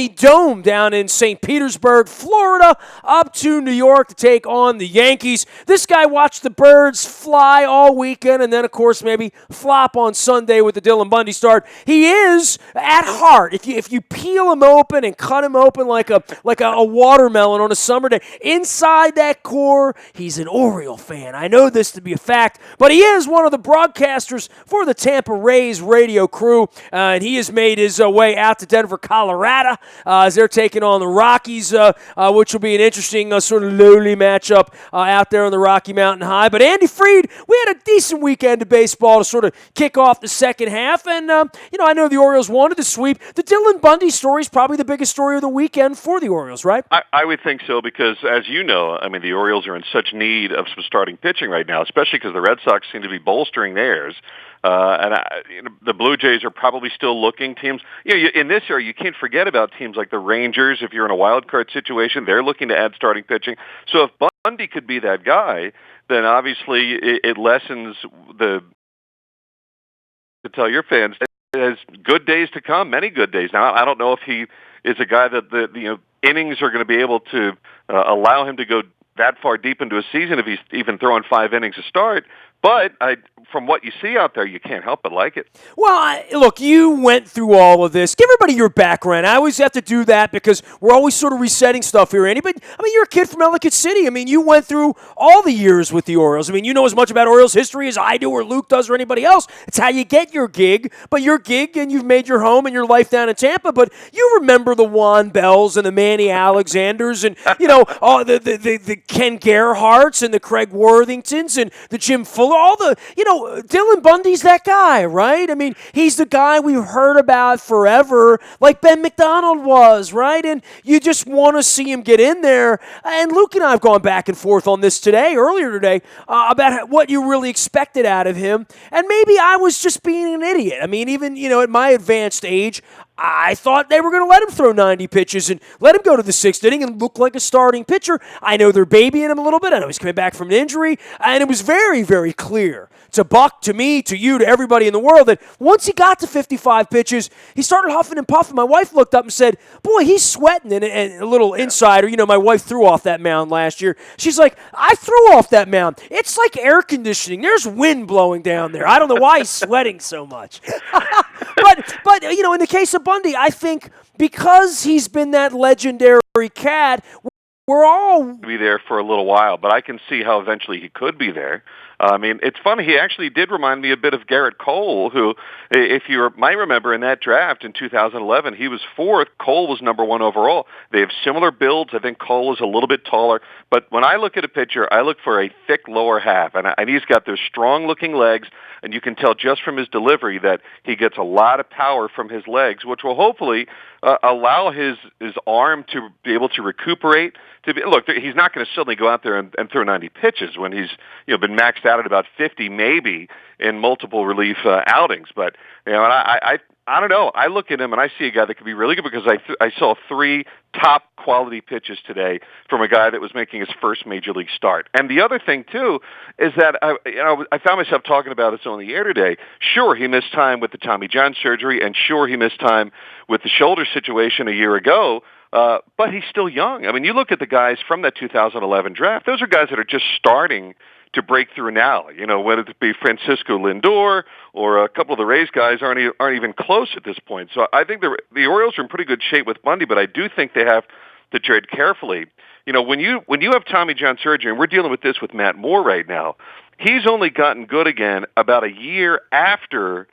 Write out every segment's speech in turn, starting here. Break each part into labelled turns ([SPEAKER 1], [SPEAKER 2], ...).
[SPEAKER 1] Dome down in St. Petersburg, Florida, up to New York to take on the Yankees. This guy watched the birds fly all weekend and then, of course, maybe flop on Sunday with the Dylan Bundy start. He is, at heart, if you peel him open and cut him open like a watermelon on a summer day, inside that core, he's an Oriole fan. I know this to be a fact, but he is one of the broadcasters for the Tampa Rays radio crew, and he has made his way out to Denver, Colorado, as they're taking on the Rockies, which will be an interesting sort of lowly matchup out there on the Rocky Mountain High. But Andy Freed, we had a decent weekend of baseball to sort of kick off the second half, and I know the Orioles wanted to sweep. The Dylan Bundy story is probably the biggest story of the weekend for the Orioles, right?
[SPEAKER 2] I would think so because, as you know, I mean, the Orioles are in such need of some starting pitching right now, especially because the Red Sox seem to be bolstering theirs. The Blue Jays are probably still looking. Teams, in this area, you can't forget about teams like the Rangers. If you're in a wild card situation, they're looking to add starting pitching. So if Bundy could be that guy, then obviously it lessens to tell your fans there's good days to come, many good days. Now, I don't know if he is a guy that the innings are going to be able to allow him to go that far deep into a season if he's even throwing 5 innings to start. But from what you see out there, you can't help but like it.
[SPEAKER 1] Well, look, you went through all of this. Give everybody your background. I always have to do that because we're always sort of resetting stuff here, Andy. But, you're a kid from Ellicott City. You went through all the years with the Orioles. You know as much about Orioles history as I do or Luke does or anybody else. It's how you get your gig. But your gig, and you've made your home and your life down in Tampa. But you remember the Juan Bells and the Manny Alexanders and, all the Ken Gerhardts and the Craig Worthingtons and the Jim Fuller. All the, Dylan Bundy's that guy, right? He's the guy we've heard about forever, like Ben McDonald was, right? And you just want to see him get in there. And Luke and I have gone back and forth on this earlier today, about what you really expected out of him. And maybe I was just being an idiot. Even, at my advanced age, I thought they were going to let him throw 90 pitches and let him go to the 6th inning and look like a starting pitcher. I know they're babying him a little bit. I know he's coming back from an injury. And it was very, very clear to Buck, to me, to you, to everybody in the world that once he got to 55 pitches, he started huffing and puffing. My wife looked up and said, boy, he's sweating. And a little insider, my wife threw off that mound last year. She's like, I threw off that mound. It's like air conditioning. There's wind blowing down there. I don't know why he's sweating so much. But in the case of Bundy, I think because he's been that legendary cat, we're all
[SPEAKER 2] be there for a little while, but I can see how eventually he could be there. It's funny. He actually did remind me a bit of Garrett Cole, who, if you might remember in that draft in 2011, he was 4th. Cole was number 1 overall. They have similar builds. I think Cole is a little bit taller. But when I look at a pitcher, I look for a thick lower half, and he's got those strong-looking legs, and you can tell just from his delivery that he gets a lot of power from his legs, which will hopefully allow his arm to be able to recuperate. Look, he's not going to suddenly go out there and throw 90 pitches when he's been maxed out at about 50 maybe in multiple relief outings. But I don't know. I look at him and I see a guy that could be really good because I saw 3 top quality pitches today from a guy that was making his first major league start. And the other thing too is that I found myself talking about this on the air today. Sure, he missed time with the Tommy John surgery, and sure, he missed time with the shoulder situation a year ago. But he's still young. You look at the guys from that 2011 draft. Those are guys that are just starting to break through now. Whether it be Francisco Lindor or a couple of the Rays guys aren't even close at this point. So I think the Orioles are in pretty good shape with Bundy, but I do think they have to tread carefully. When you have Tommy John surgery, and we're dealing with this with Matt Moore right now, he's only gotten good again about a year after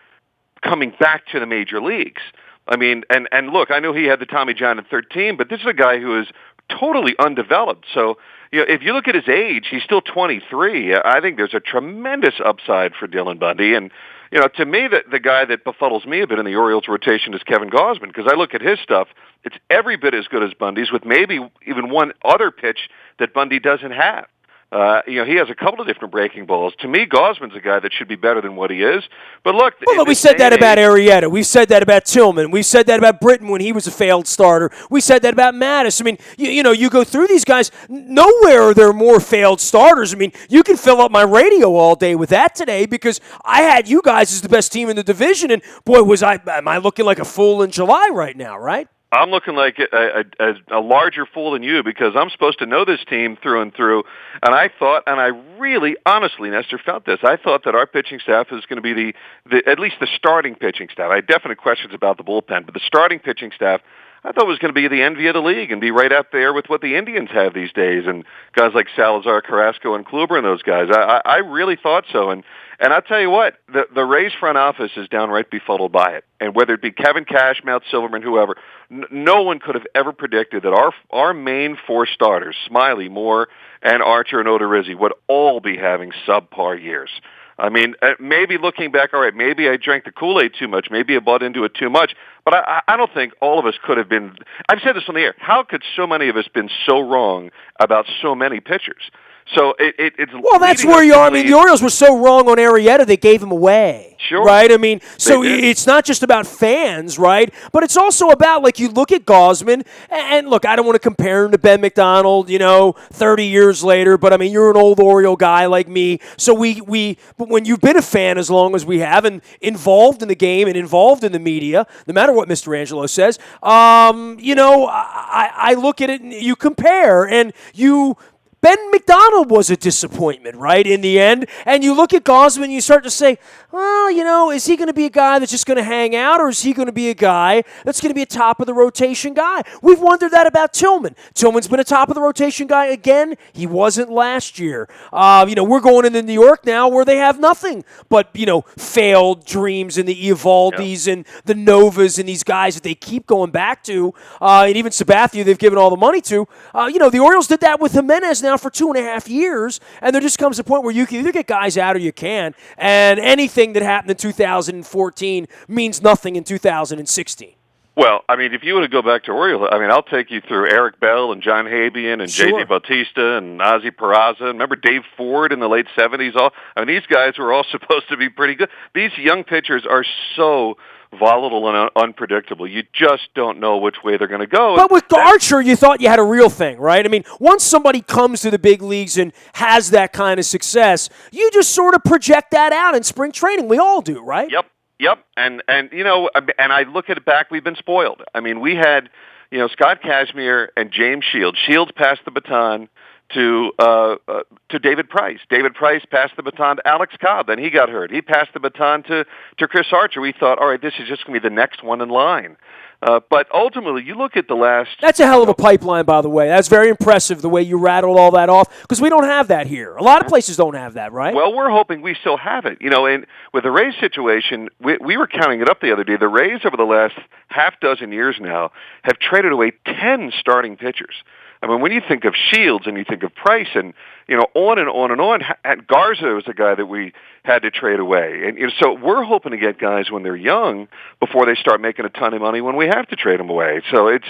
[SPEAKER 2] coming back to the major leagues. And look, I know he had the Tommy John at 13, but this is a guy who is totally undeveloped. So, if you look at his age, he's still 23. I think there's a tremendous upside for Dylan Bundy. And, to me, the guy that befuddles me a bit in the Orioles rotation is Kevin Gausman, because I look at his stuff. It's every bit as good as Bundy's, with maybe even one other pitch that Bundy doesn't have. He has a couple of different breaking balls. To me, Gausman's a guy that should be better than what he is. But look,
[SPEAKER 1] we said that about Arrieta. We've said that about Tillman. We've said that about Britton when he was a failed starter. We said that about Mattis. You go through these guys. Nowhere are there more failed starters. You can fill up my radio all day with that today because I had you guys as the best team in the division. And boy, am I looking like a fool in July right now, right?
[SPEAKER 2] I'm looking like a larger fool than you because I'm supposed to know this team through and through. And I thought, and I really, honestly, Nestor, felt this. I thought that our pitching staff is going to be at least the starting pitching staff. I had definite questions about the bullpen, but the starting pitching staff, I thought was going to be the envy of the league and be right up there with what the Indians have these days and guys like Salazar, Carrasco, and Kluber and those guys. I really thought so. And I'll tell you what, the Rays front office is downright befuddled by it. And whether it be Kevin Cash, Mount Silverman, whoever, no one could have ever predicted that our main four starters, Smiley, Moore, and Archer and Odorizzi, would all be having subpar years. I mean, maybe looking back, all right, maybe I drank the Kool-Aid too much. Maybe I bought into it too much. But I don't think all of us could have been. I've said this on the air. How could so many of us been so wrong about so many pitchers? So it's
[SPEAKER 1] well, that's where you are. I mean, the Orioles were so wrong on Arrieta, they gave him away.
[SPEAKER 2] Sure.
[SPEAKER 1] Right? I mean, so it's not just about fans, right? But it's also about, like, you look at Gausman, and look, I don't want to compare him to Ben McDonald, 30 years later, but I mean, you're an old Oriole guy like me. So but when you've been a fan as long as we have and involved in the game and involved in the media, no matter what Mr. Angelo says, I look at it and you compare, and Ben McDonald was a disappointment, right, in the end. And you look at Gausman and you start to say, well, is he going to be a guy that's just going to hang out, or is he going to be a guy that's going to be a top-of-the-rotation guy? We've wondered that about Tillman. Tillman's been a top-of-the-rotation guy again. He wasn't last year. We're going into New York now where they have nothing but, failed dreams and the Eovaldes and the Novas and these guys that they keep going back to. And even Sabathia they've given all the money to. The Orioles did that with Jimenez now for 2.5 years, and there just comes a point where you can either get guys out or you can't, and anything that happened in 2014 means nothing in 2016.
[SPEAKER 2] Well, I mean, if you want to go back to Orioles, I mean, I'll take you through Eric Bell and John Habian and
[SPEAKER 1] Sure.
[SPEAKER 2] J.D. Bautista and Ozzie Peraza. Remember Dave Ford in the late 70s? These guys were all supposed to be pretty good. These young pitchers are so volatile and unpredictable. You just don't know which way they're going to go.
[SPEAKER 1] But with Archer, you thought you had a real thing, right? I mean, once somebody comes to the big leagues and has that kind of success, you just sort of project that out in spring training. We all do, right?
[SPEAKER 2] Yep. And I look at it back, we've been spoiled. I mean, we had, Scott Kazmir and James Shields. Shields passed the baton to David Price. David Price passed the baton to Alex Cobb. Then he got hurt. He passed the baton to Chris Archer. We thought, all right, this is just going to be the next one in line. But ultimately, you look at the last...
[SPEAKER 1] That's a hell of a pipeline, by the way. That's very impressive, the way you rattled all that off, because we don't have that here. A lot of places don't have that, right?
[SPEAKER 2] Well, we're hoping we still have it. And with the Rays situation, we were counting it up the other day. The Rays, over the last half dozen years now, have traded away 10 starting pitchers. I mean, when you think of Shields and you think of Price and, on and on and on, and Garza was a guy that we had to trade away. And so we're hoping to get guys when they're young before they start making a ton of money when we have to trade them away. So it's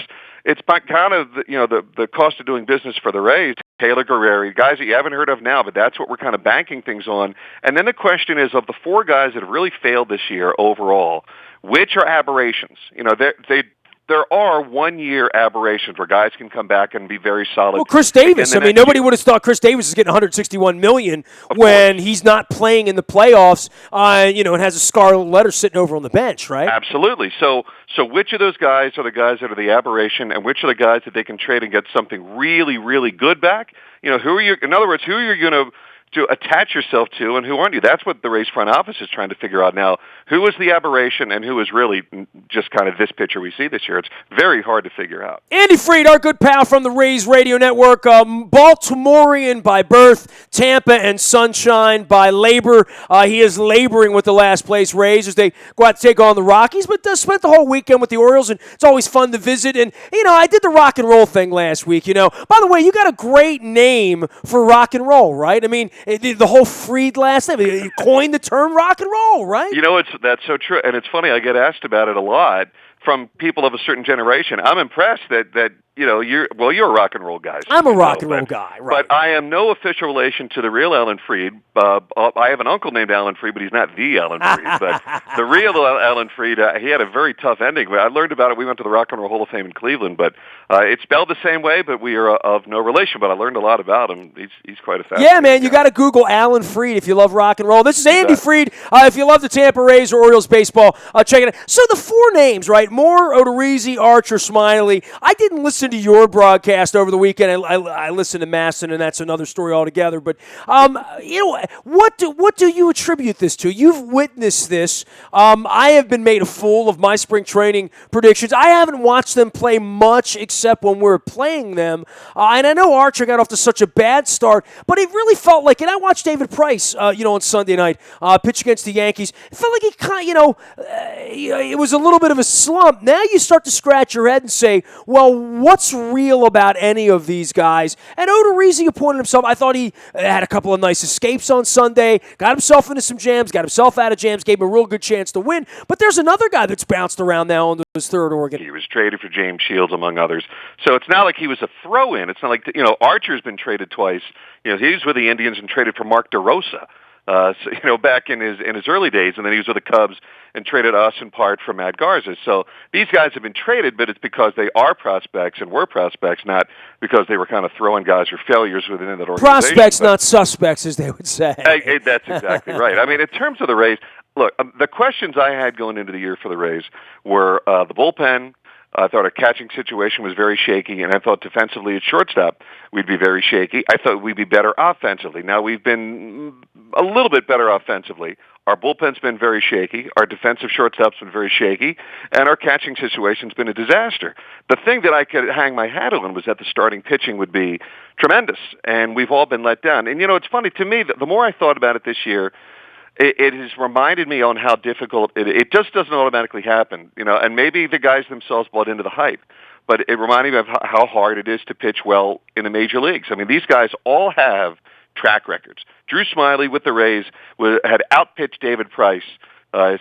[SPEAKER 2] kind of, the cost of doing business for the Rays. Taylor Guerrero, guys that you haven't heard of now, but that's what we're kind of banking things on. And then the question is, of the four guys that have really failed this year overall, which are aberrations? There are one-year aberrations where guys can come back and be very solid.
[SPEAKER 1] Well, Chris Davis. I mean, nobody would have thought Chris Davis is getting $161 million when he's not playing in the playoffs, and has a scarlet letter sitting over on the bench, right?
[SPEAKER 2] Absolutely. So which of those guys are the guys that are the aberration, and which are the guys that they can trade and get something really, really good back? In other words, who are you going to attach yourself to, and who aren't you? That's what the Rays front office is trying to figure out now. Who is the aberration and who is really just kind of this pitcher we see this year? It's very hard to figure out.
[SPEAKER 1] Andy Freed, our good pal from the Rays Radio Network, Baltimorean by birth, Tampa and Sunshine by labor. He is laboring with the last place Rays as they go out to take on the Rockies, but spent the whole weekend with the Orioles, and it's always fun to visit. And, I did the rock and roll thing last week, By the way, you got a great name for rock and roll, right? I mean, the whole Freed last name, you coined the term rock and roll, right?
[SPEAKER 2] That's so true, and it's funny. I get asked about it a lot from people of a certain generation. I'm impressed that you're a rock and roll guy. So
[SPEAKER 1] I'm a rock and roll guy, right?
[SPEAKER 2] But I am no official relation to the real Alan Freed. I have an uncle named Alan Freed, but he's not the Alan Freed. But the real Alan Freed, he had a very tough ending. I learned about it. We went to the Rock and Roll Hall of Fame in Cleveland, but it's spelled the same way. But we are of no relation. But I learned a lot about him. He's quite a fascinating
[SPEAKER 1] Yeah, man, you
[SPEAKER 2] guy.
[SPEAKER 1] got to Google Alan Freed if you love rock and roll. This is Andy Freed. If you love the Tampa Rays or Orioles baseball, check it out. So the four names, right? Moore, Odorizzi, Archer, Smiley. I didn't listen to your broadcast over the weekend. I listened to Masson, and that's another story altogether. But what do you attribute this to? You've witnessed this. I have been made a fool of my spring training predictions. I haven't watched them play much except when we're playing them. And I know Archer got off to such a bad start, but it really felt like, and I watched David Price, on Sunday night pitch against the Yankees. It felt like he kind of, it was a little bit of a slump. Now you start to scratch your head and say, well, what's real about any of these guys? And Odorizzi appointed himself. I thought he had a couple of nice escapes on Sunday, got himself into some jams, got himself out of jams, gave him a real good chance to win. But there's another guy that's bounced around now on his third Oregon.
[SPEAKER 2] He was traded for James Shields, among others. So it's not like he was a throw-in. It's not like, Archer's been traded twice. He was with the Indians and traded for Mark DeRosa. Back in his early days, and then he was with the Cubs and traded us in part for Matt Garza. So these guys have been traded, but it's because they are prospects and were prospects, not because they were kind of throwing guys or failures within that organization.
[SPEAKER 1] Prospects, not suspects, as they would say.
[SPEAKER 2] That's exactly right. I mean, in terms of the Rays, look, the questions I had going into the year for the Rays were the bullpen. I thought our catching situation was very shaky, and I thought defensively at shortstop we'd be very shaky. I thought we'd be better offensively. Now, we've been a little bit better offensively. Our bullpen's been very shaky. Our defensive shortstop's been very shaky, and our catching situation's been a disaster. The thing that I could hang my hat on was that the starting pitching would be tremendous, and we've all been let down. And, it's funny to me, the more I thought about it this year, it has reminded me on how difficult it just doesn't automatically happen, and maybe the guys themselves bought into the hype, but it reminded me of how hard it is to pitch well in the major leagues. I mean, these guys all have track records. Drew Smiley with the Rays had outpitched David Price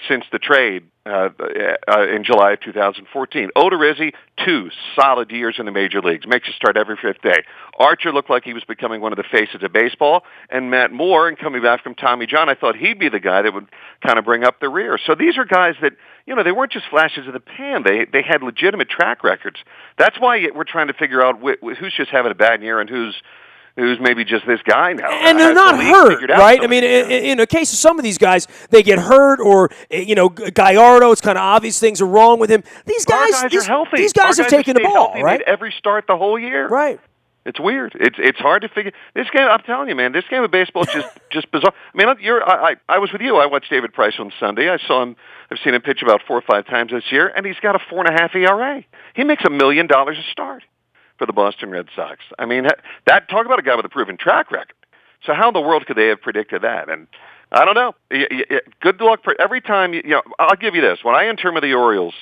[SPEAKER 2] since the trade in July of 2014. Odorizzi, 2 solid years in the major leagues, makes a start every 5th day. Archer looked like he was becoming one of the faces of baseball, and Matt Moore, and coming back from Tommy John, I thought he'd be the guy that would kind of bring up the rear. So these are guys that, they weren't just flashes in the pan. They had legitimate track records. That's why we're trying to figure out who's just having a bad year and who's maybe just this guy now.
[SPEAKER 1] And they're not hurt, right? I mean, in the case of some of these guys, they get hurt, or, Gallardo, it's kind of obvious things are wrong with him. These guys
[SPEAKER 2] are healthy.
[SPEAKER 1] These guys have taken the ball,
[SPEAKER 2] healthy,
[SPEAKER 1] right?
[SPEAKER 2] Made every start the whole year.
[SPEAKER 1] Right.
[SPEAKER 2] It's weird. It's hard to figure. This game, I'm telling you, man, this game of baseball is just bizarre. I mean, I was with you. I watched David Price on Sunday. I've seen him pitch about 4 or 5 times this year, and he's got a 4.5 ERA. He makes $1 million a start for the Boston Red Sox. I mean, talk about a guy with a proven track record. So how in the world could they have predicted that? And I don't know. Good luck for every time. I'll give you this. When I interned with the Orioles,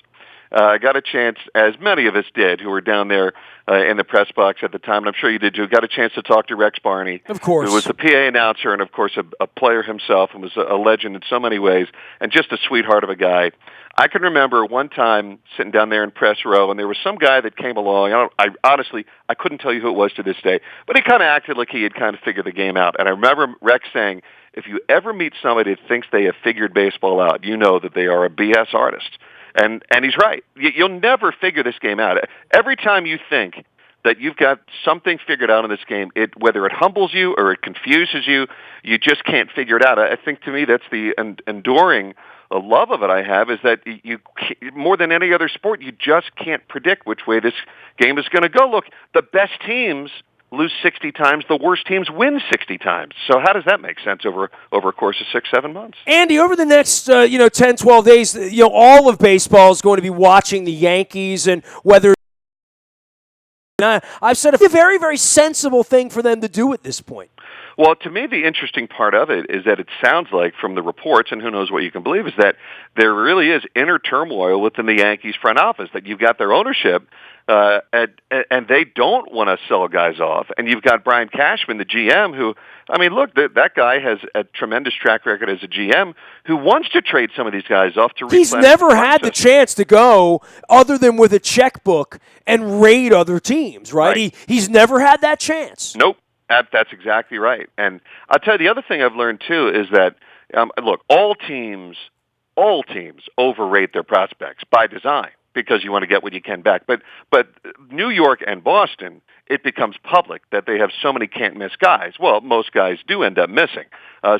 [SPEAKER 2] I got a chance, as many of us did, who were down there in the press box at the time, and I'm sure you did too, got a chance to talk to Rex Barney,
[SPEAKER 1] of course,
[SPEAKER 2] who was the PA announcer and, of course, a player himself, and was a legend in so many ways, and just a sweetheart of a guy. I can remember one time sitting down there in press row, and there was some guy that came along. Honestly, I couldn't tell you who it was to this day, but he kind of acted like he had kind of figured the game out. And I remember Rex saying, if you ever meet somebody that thinks they have figured baseball out, you know that they are a BS artist. And he's right. You'll never figure this game out. Every time you think that you've got something figured out in this game, whether it humbles you or it confuses you, you just can't figure it out. I think, to me, that's the enduring love of it I have, is that you, more than any other sport, you just can't predict which way this game is going to go. Look, the best teams lose 60 times, the worst teams win 60 times. So how does that make sense over a course of 6-7 months?
[SPEAKER 1] Andy, over the next 10, 12 days, all of baseball is going to be watching the Yankees, and whether I've said it's a very, very sensible thing for them to do at this point.
[SPEAKER 2] Well, to me, the interesting part of it is that it sounds like, from the reports, and who knows what you can believe, is that there really is inner turmoil within the Yankees front office, that you've got their ownership, and they don't want to sell guys off. And you've got Brian Cashman, the GM, who, I mean, look, that guy has a tremendous track record as a GM who wants to trade some of these guys off to replenish.
[SPEAKER 1] He's never had the chance to go other than with a checkbook and raid other teams, right? He's never had that chance.
[SPEAKER 2] Nope. That's exactly right. And I'll tell you, the other thing I've learned, too, is that, look, all teams overrate their prospects by design because you want to get what you can back. But New York and Boston, it becomes public that they have so many can't-miss guys. Well, most guys do end up missing.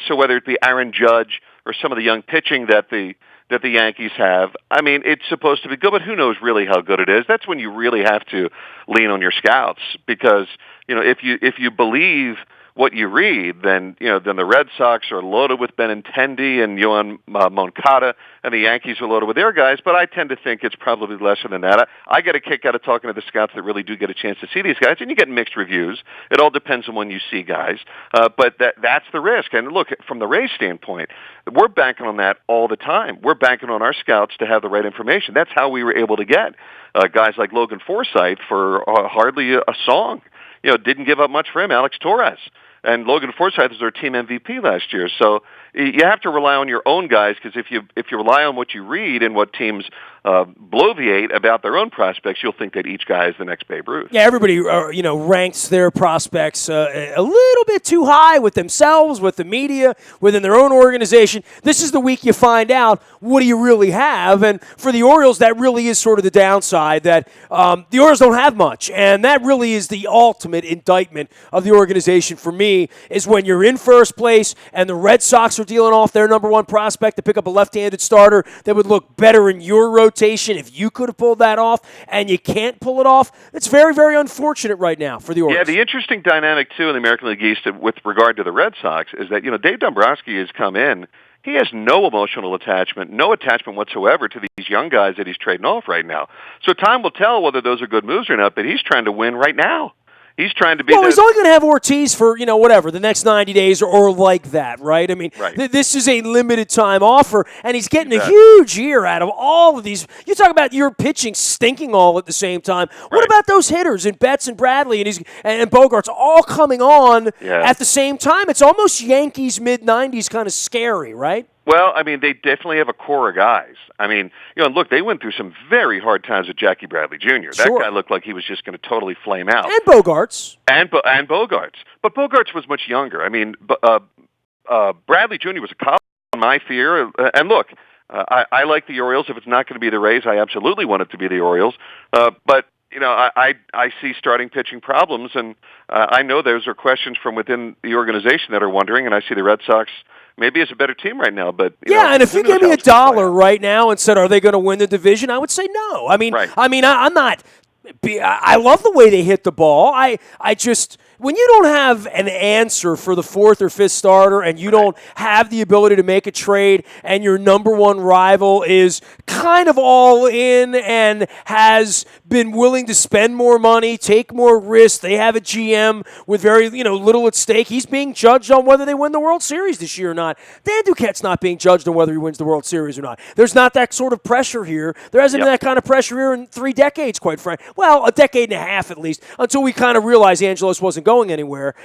[SPEAKER 2] So whether it be Aaron Judge or some of the young pitching that the Yankees have, I mean, it's supposed to be good, but who knows really how good it is? That's when you really have to lean on your scouts because, you know, if you believe what you read, then the Red Sox are loaded with Benintendi and Yohan Moncada, and the Yankees are loaded with their guys. But I tend to think it's probably lesser than that. I get a kick out of talking to the scouts that really do get a chance to see these guys, and you get mixed reviews. It all depends on when you see guys, but that's the risk. And look, from the Rays standpoint, we're banking on that all the time. We're banking on our scouts to have the right information. That's how we were able to get guys like Logan Forsythe for hardly a song. Didn't give up much for him. Alex Torres. And Logan Forsythe was our team MVP last year. So you have to rely on your own guys because if you rely on what you read and what teams bloviate about their own prospects, you'll think that each guy is the next Babe Ruth.
[SPEAKER 1] Yeah, everybody ranks their prospects a little bit too high with themselves, with the media, within their own organization. This is the week you find out what do you really have. And for the Orioles, that really is sort of the downside, that the Orioles don't have much. And that really is the ultimate indictment of the organization for me, is when you're in first place and the Red Sox are dealing off their number one prospect to pick up a left-handed starter that would look better in your rotation if you could have pulled that off, and you can't pull it off. It's very, very unfortunate right now for the Orioles.
[SPEAKER 2] Yeah, the interesting dynamic, too, in the American League East with regard to the Red Sox is that, Dave Dombrowski has come in. He has no emotional attachment, no attachment whatsoever to these young guys that he's trading off right now. So time will tell whether those are good moves or not, but he's trying to win right now. He's trying to be.
[SPEAKER 1] Well, he's only going to have Ortiz for the next 90 days or like that, right? I mean, this is a limited time offer, and he's getting a huge year out of all of these. You talk about your pitching stinking all at the same time. What about those hitters and Betts and Bradley and Bogarts all coming on at the same time? It's almost Yankees mid-90s kind of scary, right?
[SPEAKER 2] Well, I mean, they definitely have a core of guys. I mean, look, they went through some very hard times with Jackie Bradley Jr. That guy looked like he was just going to totally flame out.
[SPEAKER 1] And Bogarts.
[SPEAKER 2] And Bogarts. But Bogarts was much younger. I mean, Bradley Jr. was a college on my fear. And look, I like the Orioles. If it's not going to be the Rays, I absolutely want it to be the Orioles. But I see starting pitching problems, and I know those are questions from within the organization that are wondering, and I see the Red Sox maybe it's a better team right now, but
[SPEAKER 1] and if you gave me $1 right now and said, "Are they going to win the division?" I would say no. I mean, I'm not. I love the way they hit the ball. I just, when you don't have an answer for the fourth or fifth starter and you don't have the ability to make a trade, and your number one rival is kind of all in and has been willing to spend more money, take more risks, they have a GM with very little at stake. He's being judged on whether they win the World Series this year or not. Dan Duquette's not being judged on whether he wins the World Series or not. There's not that sort of pressure here. There hasn't been that kind of pressure here in 3 decades, quite frankly. Well, a decade and a half at least, until we kind of realized Angelos wasn't going anywhere.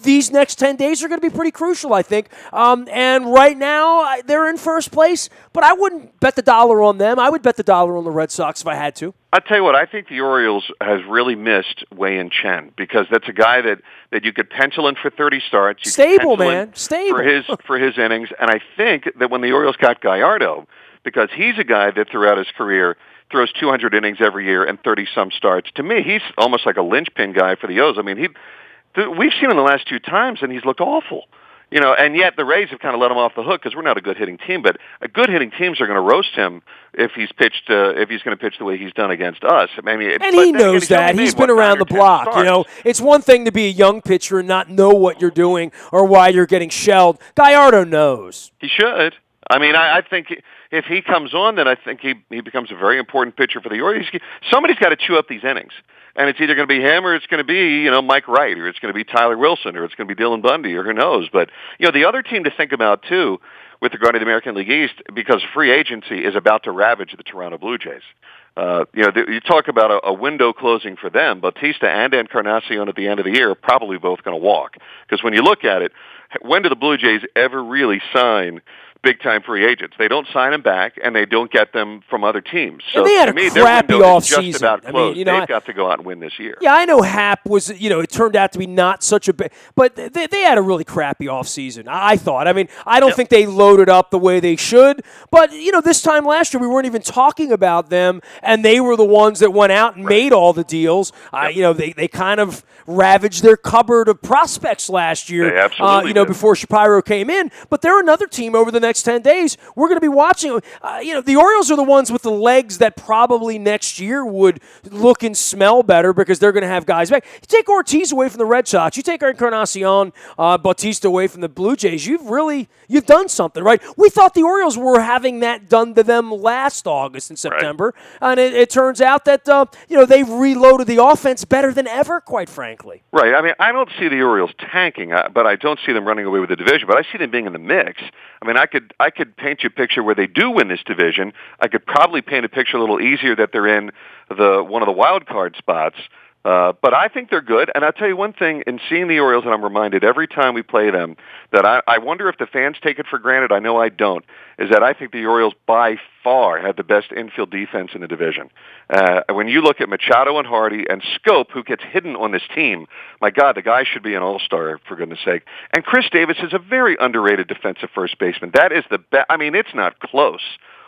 [SPEAKER 1] These next 10 days are going to be pretty crucial, I think. And right now, they're in first place, but I wouldn't bet the dollar on them. I would bet the dollar on the Red Sox if I had to.
[SPEAKER 2] I'll tell you what, I think the Orioles has really missed Wei-Yin Chen, because that's a guy that you could pencil in for 30 starts. You
[SPEAKER 1] Stable, man. Stable.
[SPEAKER 2] For his innings. And I think that when the Orioles got Gallardo, because he's a guy that throughout his career throws 200 innings every year and 30-some starts. To me, he's almost like a linchpin guy for the O's. I mean, we've seen him the last 2 times, and he's looked awful. And yet the Rays have kind of let him off the hook because we're not a good hitting team. But a good hitting teams are going to roast him if he's going to pitch the way he's done against us. I mean,
[SPEAKER 1] and he knows that. He's been around the block. It's one thing to be a young pitcher and not know what you're doing or why you're getting shelled. Gallardo knows.
[SPEAKER 2] He should. I mean, I think if he comes on, then I think he becomes a very important pitcher for the Orioles. Somebody's got to chew up these innings. and it's either going to be him or it's going to be, Mike Wright, or it's going to be Tyler Wilson, or it's going to be Dylan Bundy, or who knows. But, the other team to think about, too, with regard to the American League East, because free agency is about to ravage the Toronto Blue Jays. You talk about a window closing for them. Bautista and Encarnacion at the end of the year are probably both going to walk. Because when you look at it, when do the Blue Jays ever really sign big-time free agents? They don't sign them back, and they don't get them from other teams. So
[SPEAKER 1] and they had
[SPEAKER 2] to
[SPEAKER 1] a
[SPEAKER 2] me,
[SPEAKER 1] crappy
[SPEAKER 2] their window is
[SPEAKER 1] offseason.
[SPEAKER 2] just about closed. They've
[SPEAKER 1] I
[SPEAKER 2] got to go out and win this year.
[SPEAKER 1] Yeah, I know Hap was, it turned out to be not such a big, but they had a really crappy offseason, I thought. I mean, I don't think they loaded up the way they should, but, this time last year we weren't even talking about them, and they were the ones that went out and made all the deals. They kind of ravaged their cupboard of prospects last year,
[SPEAKER 2] they absolutely did.
[SPEAKER 1] Before Shapiro came in, but they're another team over the next 10 days we're going to be watching. The Orioles are the ones with the legs that probably next year would look and smell better because they're going to have guys back. You take Ortiz away from the Red Sox, you take Encarnacion, Bautista away from the Blue Jays, you've done something, right? We thought the Orioles were having that done to them last August and September, and it turns out that they've reloaded the offense better than ever, quite frankly.
[SPEAKER 2] Right. I mean, I don't see the Orioles tanking, but I don't see them running away with the division. But I see them being in the mix. I mean, I could paint you a picture where they do win this division. I could probably paint a picture a little easier that they're in one of the wild card spots. But I think they're good. And I'll tell you one thing, in seeing the Orioles, and I'm reminded every time we play them, that I wonder if the fans take it for granted, I know I don't, is that I think the Orioles by far have the best infield defense in the division. When you look at Machado and Hardy and Scope, who gets hidden on this team, my God, the guy should be an all-star, for goodness sake. And Chris Davis is a very underrated defensive first baseman. That is the best. I mean, it's not close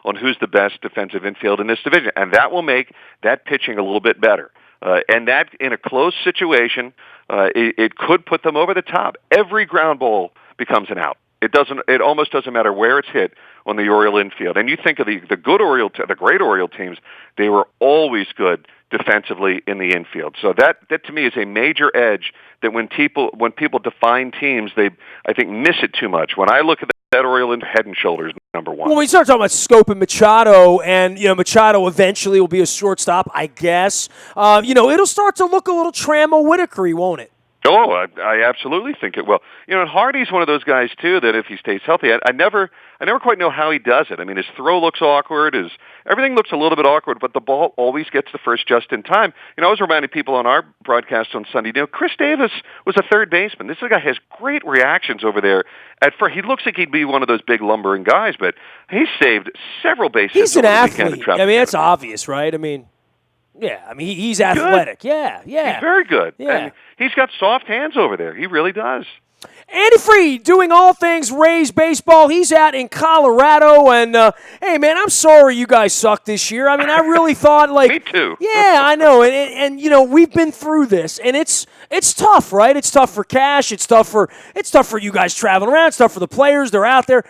[SPEAKER 2] on who's the best defensive infield in this division. And that will make that pitching a little bit better. And that, in a close situation, it could put them over the top. Every ground ball becomes an out. It almost doesn't matter where it's hit on the Oriole infield. And you think of the great Oriole teams, they were always good defensively in the infield. So that to me is a major edge that when people define teams, they, I think, miss it too much. When I look at that Oriole in head and shoulders number one.
[SPEAKER 1] Well, when you start talking about Scope and Machado, and Machado eventually will be a shortstop, I guess. It'll start to look a little Trammell-Whitaker-y, won't it?
[SPEAKER 2] Oh, I absolutely think it will. And Hardy's one of those guys too that if he stays healthy, I never quite know how he does it. I mean, his throw looks awkward, everything looks a little bit awkward, but the ball always gets the first just in time. I was reminding people on our broadcast on Sunday, Chris Davis was a third baseman. This guy has great reactions over there. He looks like he'd be one of those big lumbering guys, but he saved several bases.
[SPEAKER 1] He's an athlete.
[SPEAKER 2] I
[SPEAKER 1] mean, that's obvious, right? I mean, yeah, he's athletic. Yeah.
[SPEAKER 2] He's very good.
[SPEAKER 1] Yeah.
[SPEAKER 2] And he's got soft hands over there. He really does.
[SPEAKER 1] Andy Freed doing all things Rays baseball. He's out in Colorado, and hey, man, I'm sorry you guys sucked this year. I mean, I really thought
[SPEAKER 2] Me too.
[SPEAKER 1] Yeah, I know, and we've been through this, and it's tough, right? It's tough for Cash. It's tough for you guys traveling around. It's tough for the players. They're out there.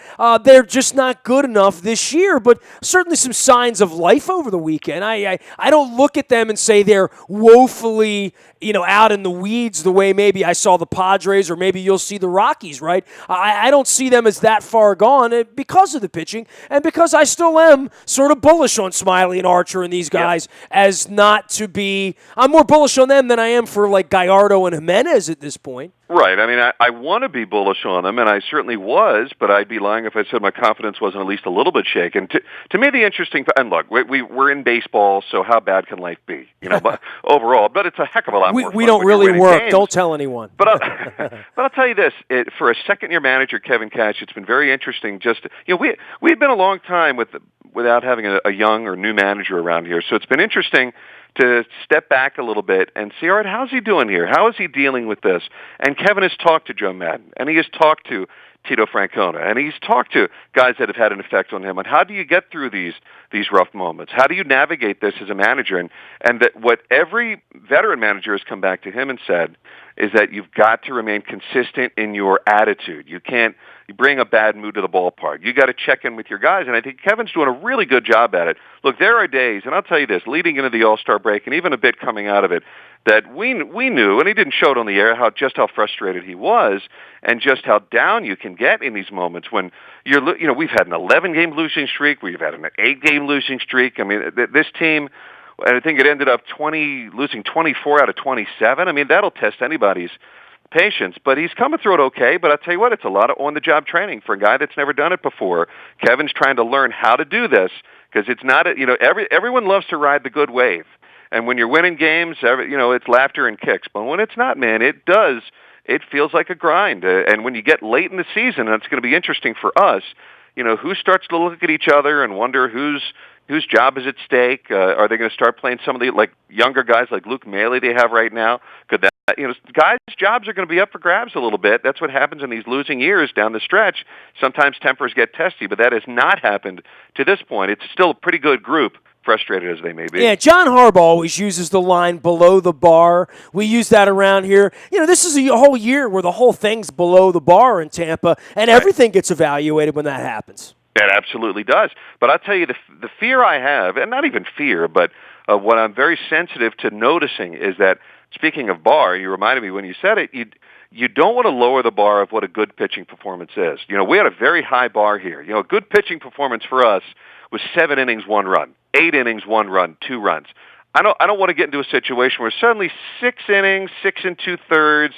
[SPEAKER 1] They're just not good enough this year, but certainly some signs of life over the weekend. I don't look at them and say they're woefully out in the weeds the way maybe I saw the Padres or maybe you'll see the Rockies, right? I don't see them as that far gone because of the pitching and because I still am sort of bullish on Smiley and Archer and these guys as not to be – I'm more bullish on them than I am for like Gallardo and Jimenez at this point.
[SPEAKER 2] Right. I mean, I want to be bullish on them, and I certainly was, but I'd be lying if I said my confidence wasn't at least a little bit shaken. To me, the interesting – and look, we're in baseball, so how bad can life be, but overall? But it's a heck of a lot more fun.
[SPEAKER 1] We don't really work.
[SPEAKER 2] Games.
[SPEAKER 1] Don't tell anyone.
[SPEAKER 2] But I'll tell you this. For a second-year manager, Kevin Cash, it's been very interesting just – we've been a long time without having a young or new manager around here, so it's been interesting – to step back a little bit and see, all right, how's he doing here? How is he dealing with this? And Kevin has talked to Joe Madden, and he has talked to Tito Francona, and he's talked to guys that have had an effect on him. And how do you get through these rough moments? How do you navigate this as a manager? And that what every veteran manager has come back to him and said is that you've got to remain consistent in your attitude. You can't bring a bad mood to the ballpark. You got to check in with your guys, and I think Kevin's doing a really good job at it. Look, there are days, and I'll tell you this, leading into the All-Star break, and even a bit coming out of it, that we knew, and he didn't show it on the air, how frustrated he was, and just how down you can get in these moments when we've had an 11-game losing streak, we've had an 8-game losing streak. I mean, this team. I think it ended up losing 24 out of 27. I mean, that'll test anybody's patience, but he's coming through it okay. But I'll tell you what, it's a lot of on-the-job training for a guy that's never done it before. Kevin's trying to learn how to do this because it's not, everyone loves to ride the good wave. And when you're winning games, it's laughter and kicks. But when it's not, man, it feels like a grind. And when you get late in the season, and it's going to be interesting for us, who starts to look at each other and wonder whose job is at stake? Are they going to start playing some of the younger guys like Luke Maley they have right now? Could that guys' jobs are going to be up for grabs a little bit. That's what happens in these losing years down the stretch. Sometimes tempers get testy, but that has not happened to this point. It's still a pretty good group, frustrated as they may be.
[SPEAKER 1] Yeah, John Harbaugh always uses the line below the bar. We use that around here. This is a whole year where the whole thing's below the bar in Tampa, and everything gets evaluated when that happens.
[SPEAKER 2] It absolutely does. But I'll tell you, the fear I have, and not even fear, but what I'm very sensitive to noticing is that, speaking of bar, you reminded me when you said it, you don't want to lower the bar of what a good pitching performance is. We had a very high bar here. A good pitching performance for us was 7 innings, 1 run, 8 innings, 1 run, 2 runs. I don't want to get into a situation where suddenly 6 innings, 6 2/3,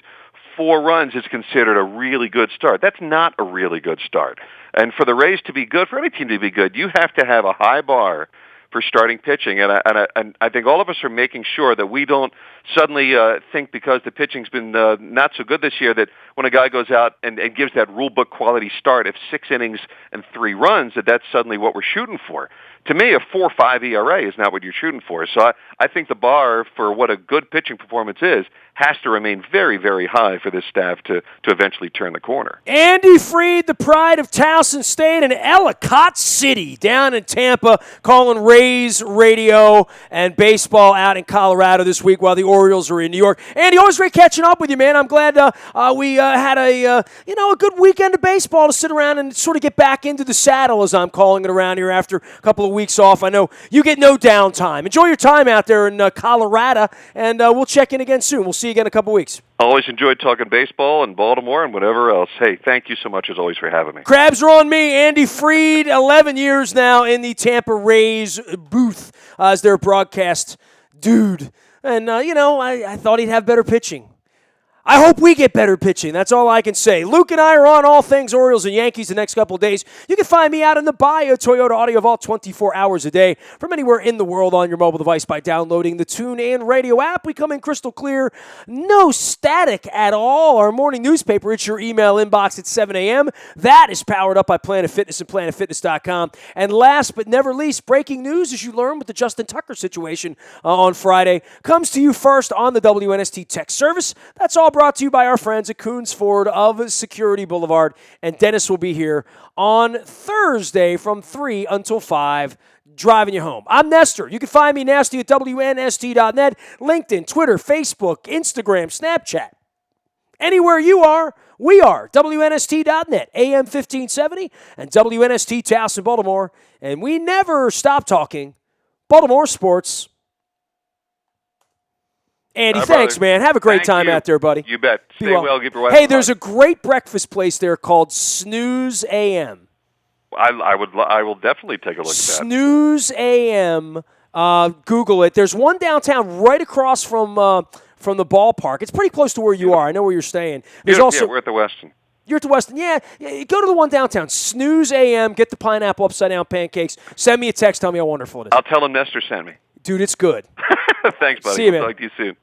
[SPEAKER 2] 4 runs is considered a really good start. That's not a really good start. And for the Rays to be good, for any team to be good, you have to have a high bar for starting pitching. And I think all of us are making sure that we don't suddenly think because the pitching's been not so good this year that when a guy goes out and gives that rule book quality start of 6 innings and 3 runs, that's suddenly what we're shooting for. To me, a 4.5 ERA is not what you're shooting for. So I think the bar for what a good pitching performance is has to remain very, very high for this staff to eventually turn the corner.
[SPEAKER 1] Andy Freed, the pride of Towson State and Ellicott City down in Tampa, calling Rays radio and baseball out in Colorado this week while the Orioles are in New York. Andy, always great catching up with you, man. I'm glad we had a good weekend of baseball to sit around and sort of get back into the saddle, as I'm calling it around here, after a couple of weeks off. I know you get no downtime. Enjoy your time out there in Colorado, and we'll check in again soon. We'll see you again in a couple of weeks.
[SPEAKER 2] Always enjoyed talking baseball and Baltimore and whatever else. Hey, thank you so much as always for having me.
[SPEAKER 1] Crabs are on me. Andy Freed, 11 years now in the Tampa Rays booth as their broadcast dude. And, I thought he'd have better pitching. I hope we get better pitching. That's all I can say. Luke and I are on all things Orioles and Yankees the next couple of days. You can find me out in the Bayou Toyota Audio Vault 24 hours a day from anywhere in the world on your mobile device by downloading the TuneIn Radio app. We come in crystal clear, no static at all. Our morning newspaper hits your email inbox at 7 a.m. That is powered up by Planet Fitness and PlanetFitness.com. And last but never least, breaking news, as you learned with the Justin Tucker situation on Friday, comes to you first on the WNST text service. That's all brought to you by our friends at Coons Ford of Security Boulevard. And Dennis will be here on Thursday from 3 until 5, driving you home. I'm Nestor. You can find me nasty at WNST.net, LinkedIn, Twitter, Facebook, Instagram, Snapchat. Anywhere you are, we are. WNST.net, AM 1570, and WNST Towson, Baltimore. And we never stop talking Baltimore sports. Andy, thanks, man. Have a great time out there, buddy.
[SPEAKER 2] You bet. Stay well. Keep your wife.
[SPEAKER 1] Hey, there's a great breakfast place there called Snooze AM.
[SPEAKER 2] I will definitely take a look at that.
[SPEAKER 1] Snooze AM. Google it. There's one downtown right across from the ballpark. It's pretty close to where you are. I know where you're staying. There's also
[SPEAKER 2] we're at the Westin.
[SPEAKER 1] You're at the Westin. Yeah, go to the one downtown. Snooze AM. Get the pineapple upside-down pancakes. Send me a text. Tell me how wonderful it is.
[SPEAKER 2] I'll tell him Nestor sent me.
[SPEAKER 1] Dude, it's good.
[SPEAKER 2] Thanks, buddy.
[SPEAKER 1] See you, man.
[SPEAKER 2] Talk to you soon.